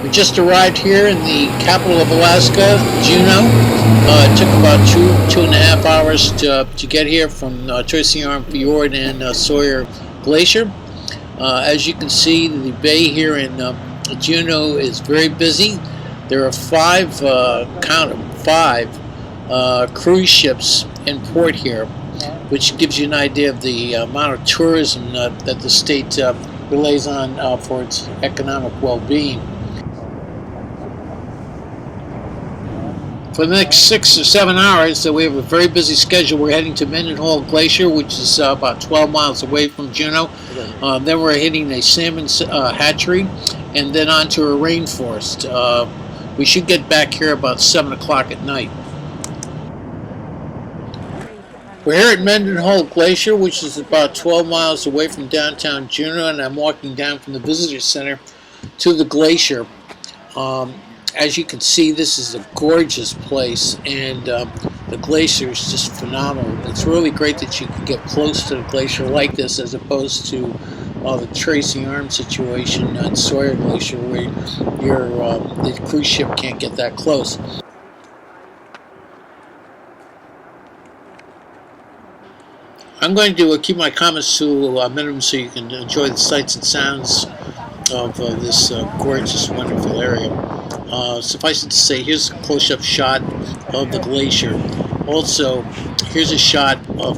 We just arrived here in the capital of Alaska, Juneau. It took about two and a half hours to get here from Tracy Arm Fjord and Sawyer Glacier. As you can see, the bay here in Juneau is very busy. There are five cruise ships in port here, which gives you an idea of the amount of tourism that the state relies on for its economic well-being. For the next 6 or 7 hours, so we have a very busy schedule. We're heading to Mendenhall Glacier, which is about 12 miles away from Juneau. Then we're hitting a salmon hatchery, and then onto a rainforest. We should get back here about 7 o'clock at night. We're here at Mendenhall Glacier, which is about 12 miles away from downtown Juneau, and I'm walking down from the visitor center to the glacier. As you can see, this is a gorgeous place, and the glacier is just phenomenal. It's really great that you can get close to the glacier like this, as opposed to the Tracy Arm situation on Sawyer Glacier, where the cruise ship can't get that close. I'm going to keep my comments to a minimum so you can enjoy the sights and sounds of this gorgeous, wonderful area. Suffice it to say, here's a close-up shot of the glacier. Also, here's a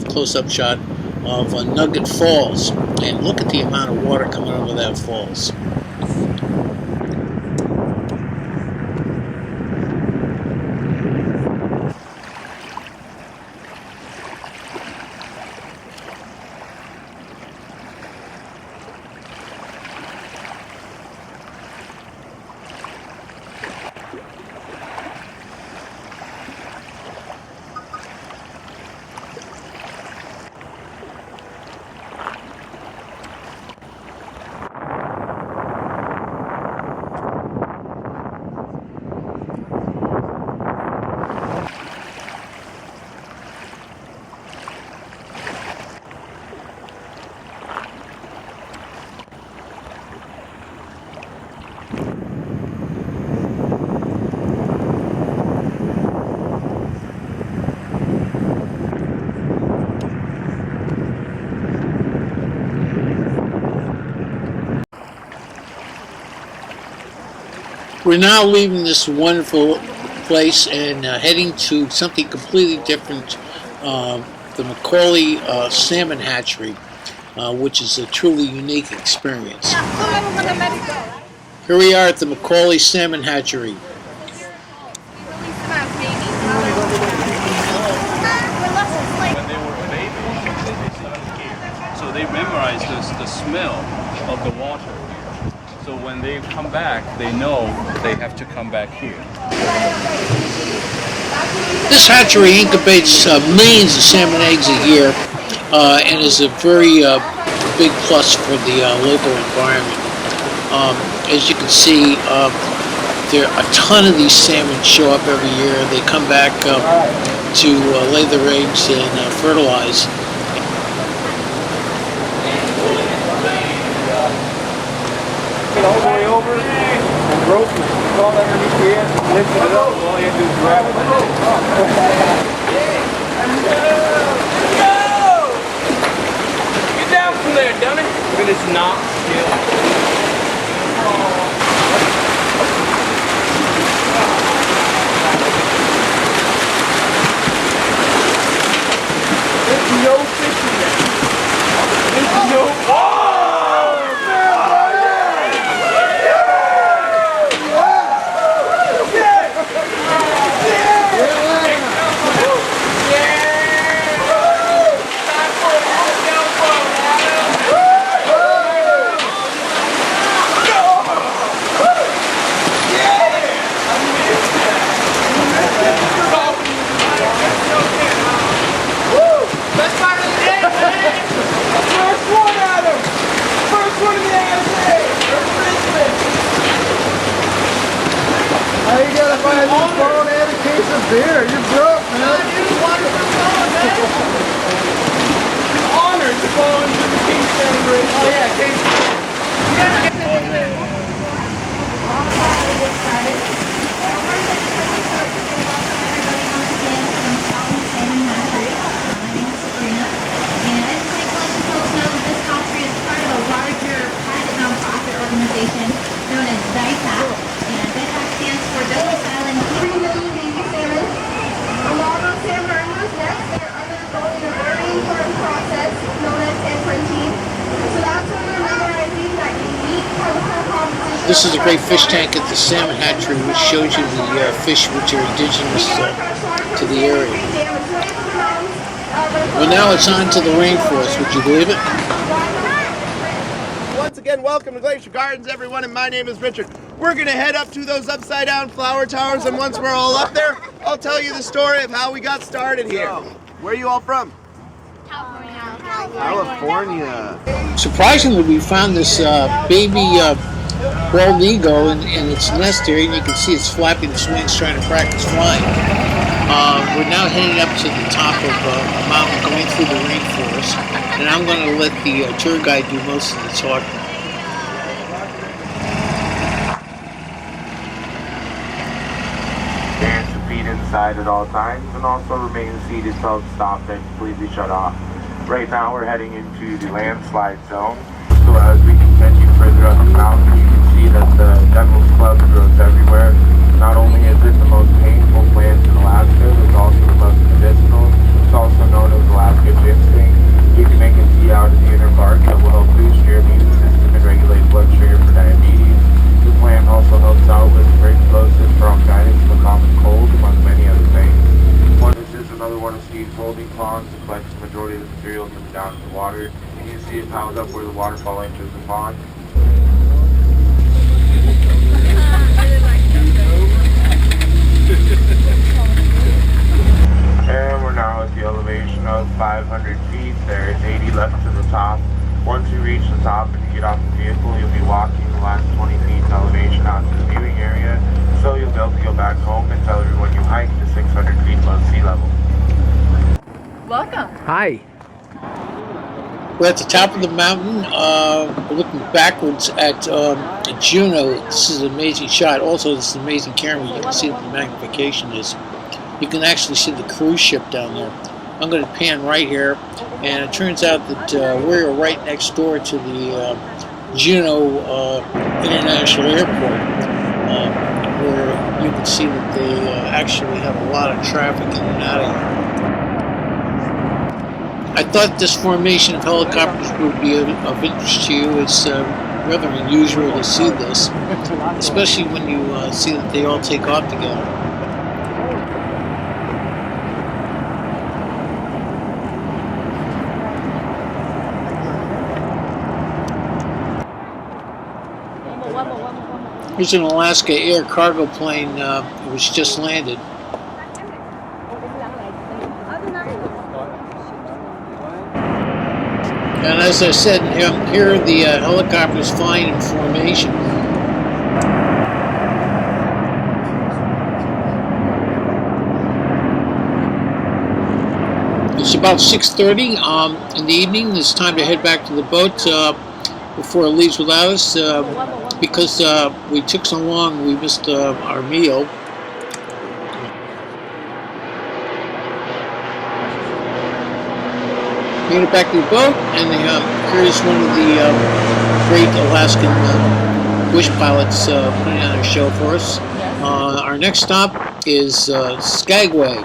close-up shot of Nugget Falls, and look at the amount of water coming over that falls. We're now leaving this wonderful place and heading to something completely different, the Macaulay Salmon Hatchery, which is a truly unique experience. Here we are at the Macaulay Salmon Hatchery. When they were babies, so they memorized the smell of the water. So when they come back, they know they have to come back here. This hatchery incubates millions of salmon eggs a year and is a very big plus for the local environment. As you can see, a ton of these salmon show up every year. They come back to lay their eggs and fertilize. All the way over, and rope is crawled underneath the end, lift it up, and all you have to do is grab it. Go! Get down from there, dummy! Look at this knot still. There's no fish in there. There's no... Oh! Beer, you're broke, man. Honored to fall into the Kingstown Bridge. Oh yeah, Kingstown. This is a great fish tank at the salmon hatchery, which shows you the fish which are indigenous to the area. Well, now it's on to the rainforest. Would you believe it? Once again, welcome to Glacier Gardens, everyone, and my name is Richard. We're going to head up to those upside-down flower towers, and once we're all up there, I'll tell you the story of how we got started here. Where are you all from? California. Surprisingly, we found this baby bald eagle in its nest here, and you can see it's flapping its wings trying to practice flying. We're now heading up to the top of a mountain, going through the rainforest, and I'm going to let the tour guide do most of the talking. Hands and feet inside at all times, and also remain seated till stopped and completely shut off. Right now we're heading into the landslide zone, so as we continue further up the mountain, you can see that the devil's club grows everywhere. Not only is it the most painful plant in Alaska, it's also the most medicinal. It's also known as Alaska ginseng. You can make a tea out of the inner bark that will help boost your immune system and regulate blood sugar for diabetes. The plant also helps out with tuberculosis, bronchitis, and the common cold, among many other things. This is another one of Steve's holding ponds. It collects the majority of the material and comes down to the water. And you see it piled up where the waterfall enters the pond. And we're now at the elevation of 500 feet. There is 80 left to the top. Once you reach the top and you get off the vehicle, you'll be walking the last 20 feet in elevation out to the viewing area. So you'll be able to go back home and tell everyone you hiked to 600 feet above sea level. Welcome. Hi. We're at the top of the mountain. We're looking backwards at Juneau. This is an amazing shot. Also, this is an amazing camera. You can see what the magnification is. You can actually see the cruise ship down there. I'm going to pan right here, and it turns out that we're right next door to the Juneau International Airport, where you can see that they actually have a lot of traffic in and out of here. I thought this formation of helicopters would be of interest to you. It's rather unusual to see this, especially when you see that they all take off together. Here's an Alaska Air cargo plane which just landed. And as I said, here are the helicopters flying in formation. It's about 6:30 in the evening. It's time to head back to the boat before it leaves without us. Because we took so long, we missed our meal. We get it back to the boat, and here's one of the great Alaskan bush pilots putting on a show for us. Our next stop is Skagway.